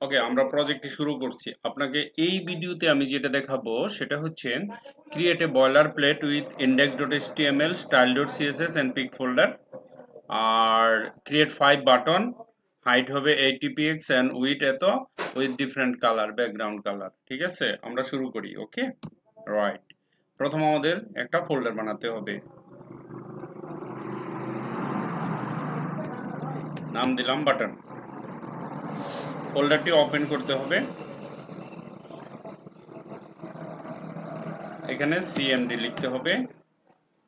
ওকে, আমরা প্রজেক্টটি শুরু করছি। আপনাকে এই ভিডিওতে আমি যেটা দেখাবো সেটা হচ্ছে create a boilerplate with index.html, style.css and pic folder, আর ক্রিয়েট 5 বাটন, হাইট হবে 80 px and উইথ এত, width different colour, background colour. ঠিক আছে, আমরা শুরু করি। Okay, right. প্রথম আমাদের একটা ফোল্ডার বানাতে হবে, নাম দিলাম বাটন। ফোল্ডারটি ওপেন করতে হবে, এখানে সিএমডি লিখতে হবে,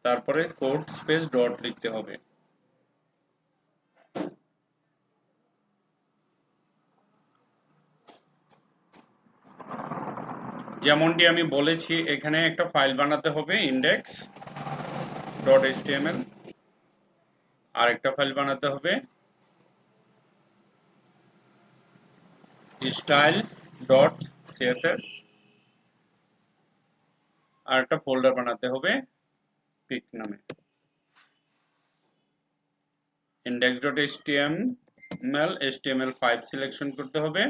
তারপরে কোড স্পেস ডট লিখতে হবে। যেমনটি আমি বলেছি, এখানে একটা ফাইল বানাতে হবে index.html, আর একটা ফাইল বানাতে হবে style.css, আর একটা ফোল্ডার বানাতে হবে পিক নামে। index.html HTML5 সিলেকশন করতে হবে,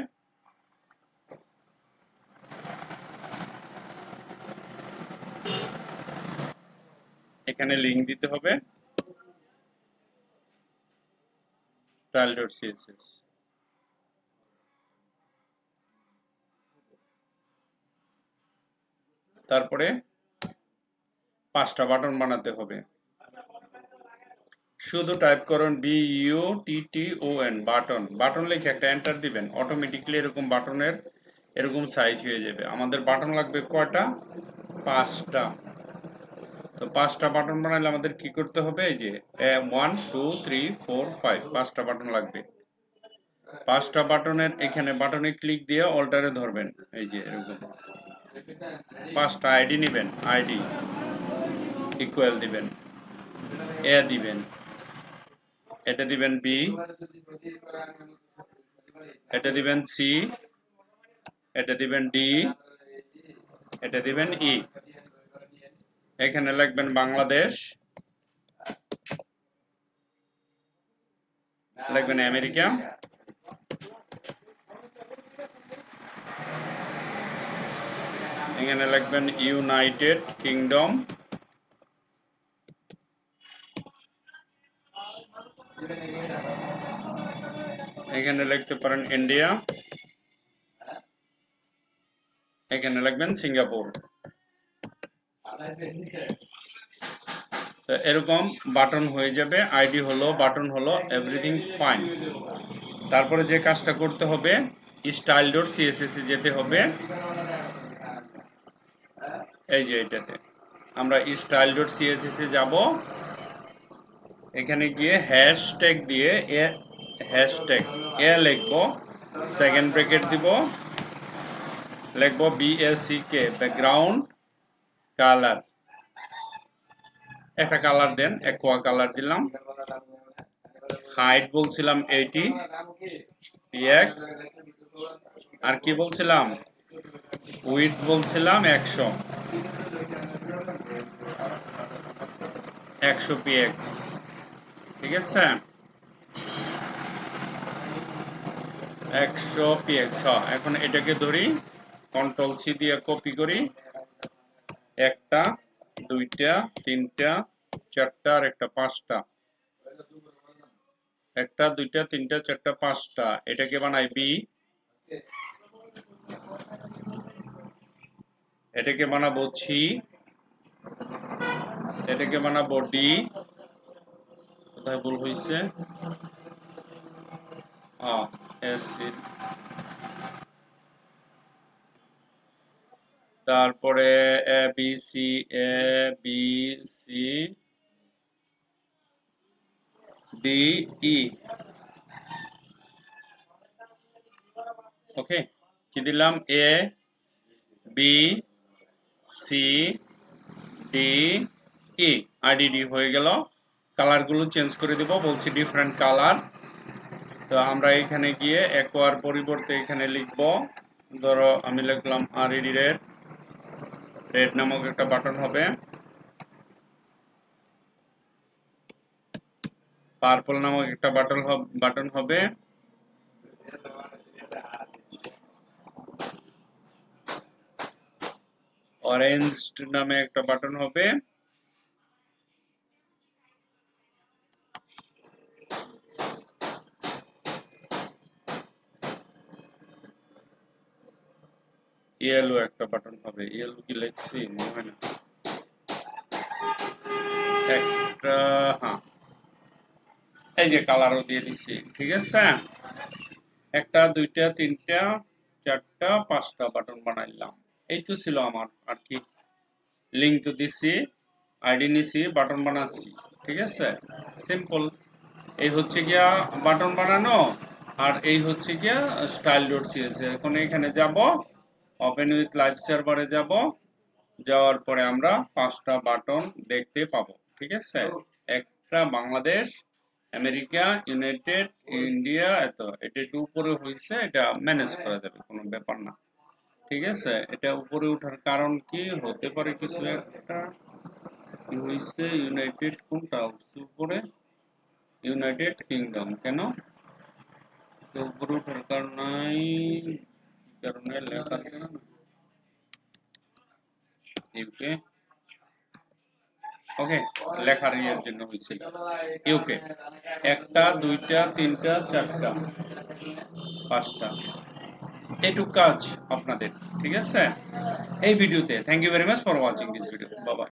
এখানে লিংক দিতে হবে style.css। তারপরে 5টা বাটন বানাতে হবে। শুধু টাইপ করুন BUTTON, বাটন। বাটন লিখে একটা এন্টার দিবেন, অটোমেটিকলি এরকম বাটনের এরকম সাইজ হয়ে যাবে। আমাদের বাটন লাগবে কয়টা? 5টা। তো 5টা বাটন বানাইলে আমাদের কি করতে হবে? এই যে 1 2 3 4 5, 5টা বাটন লাগবে। 5টা বাটনের এখানে বাটনে ক্লিক দিয়ে অল্টারে ধরবেন, এই যে এরকম 5টা আইডি নেবেন, আইডি ইকুয়াল দিবেন, এ দিবেন, এটা দিবেন বি, এটা দিবেন সি, এটা দিবেন ডি, এটা দিবেন ই। এখানে লিখবেন বাংলাদেশ, লিখবেন আমেরিকা, এখানে লিখবেন ইউনাইটেড কিংডম, এখানে লিখতে পারেন ইন্ডিয়া, এখানে লিখবেন সিঙ্গাপুর। এরকম বাটন হয়ে যাবে, আইডি হলো, বাটন হলো, এভরিথিং ফাইন। তারপরে যে কাজটা করতে হবে, style.css এ যেতে হবে, এই যে এটাতে আমরা style.css এ যাব। এখানে গিয়ে হ্যাশট্যাগ দিয়ে হ্যাশট্যাগ এ লিখবো, সেকেন্ড ব্র্যাকেট দিব, লিখবো BACK, ব্যাকগ্রাউন্ড কালার। একটা কালার দেন, অ্যাকোয়া কালার দিলাম। হাইট বলছিলাম 80 px, আর কি বলছিলাম? উইডথ বলছিলাম 100 px। ঠিক আছে, 100 px। এখন এটাকে ধরি, কন্ট্রোল সি দিয়ে কপি করি, একটা, দুইটা, তিনটা, চারটা, আর একটা 5টা, একটা, দুইটা, তিনটা, চারটা, 5টা। এটাকে বানাই বি, এটাকে বানাবো সি, এটাকে বানাবো ডি। কোথায় ভুল হয়েছে? তারপরে A B C, A B C D E. Okay, কি দিলাম? A B C D E, আইডিডি হয়ে গেল। কালারগুলো চেঞ্জ করে দিব, বলছি ডিফারেন্ট কালার। তো আমরা এখানে গিয়ে অ্যাকোয়ার পরিবর্তে এখানে লিখব, ধরো আমি লিখলাম আরইডি রেড, রেড নামক একটা বাটন হবে, পার্পল নামক একটা বাটন হবে, অরেঞ্জ নামে একটা বাটন হবে, ইয়েলো একটা বাটন হবে। ইয়েলো কি লিখছি মনে হয় না, একটা, হ্যাঁ এই যে কালারও দিয়ে দিছি, ঠিক আছে। একটা, দুইটা, তিনটা, চারটা, পাঁচটা বাটন বানাইলাম। এই তো ছিল আমার আর কি। লিঙ্ক তো দিছি, আইডি নিছি, বাটন বানাচ্ছি, ঠিক আছে। সিম্পল। এই হচ্ছে গিয়া বাটন বানানো, আর এই হচ্ছে গিয়া স্টাইল ডট সিএসএস। এখন এখানে যাব, ওপেন উইথ লাইভ সার্ভারে যাব, যাওয়ার পরে আমরা পাঁচটা বাটন দেখতে পাবো, ঠিক আছে। একটা বাংলাদেশ, আমেরিকা, ইউনাইটেড, ইন্ডিয়া, এত এটা একটু উপরে হয়েছে, এটা ম্যানেজ করা যাবে, কোনো ব্যাপার না, ঠিক আছে। এটা উপরে ওঠার কারণ কি হতে পারে, কিছু একটা কি হয়েছে, ইউনাইটেড কোনটা উঠছে উপরে, ইউনাইটেড কিংডম, কেন এটা উপরে ওঠার কারণ নাই, কি কারণে লেখার কারণে, ইউকে, ওকে, লেখার ইয়ের জন্য হয়েছিল ইউকে। একটা, দুইটা, তিনটা, চারটা, পাঁচটা, এইটুক কাজ আপনাদের, ঠিক আছে। এই ভিডিওতে thank you very much for watching this video, bye by.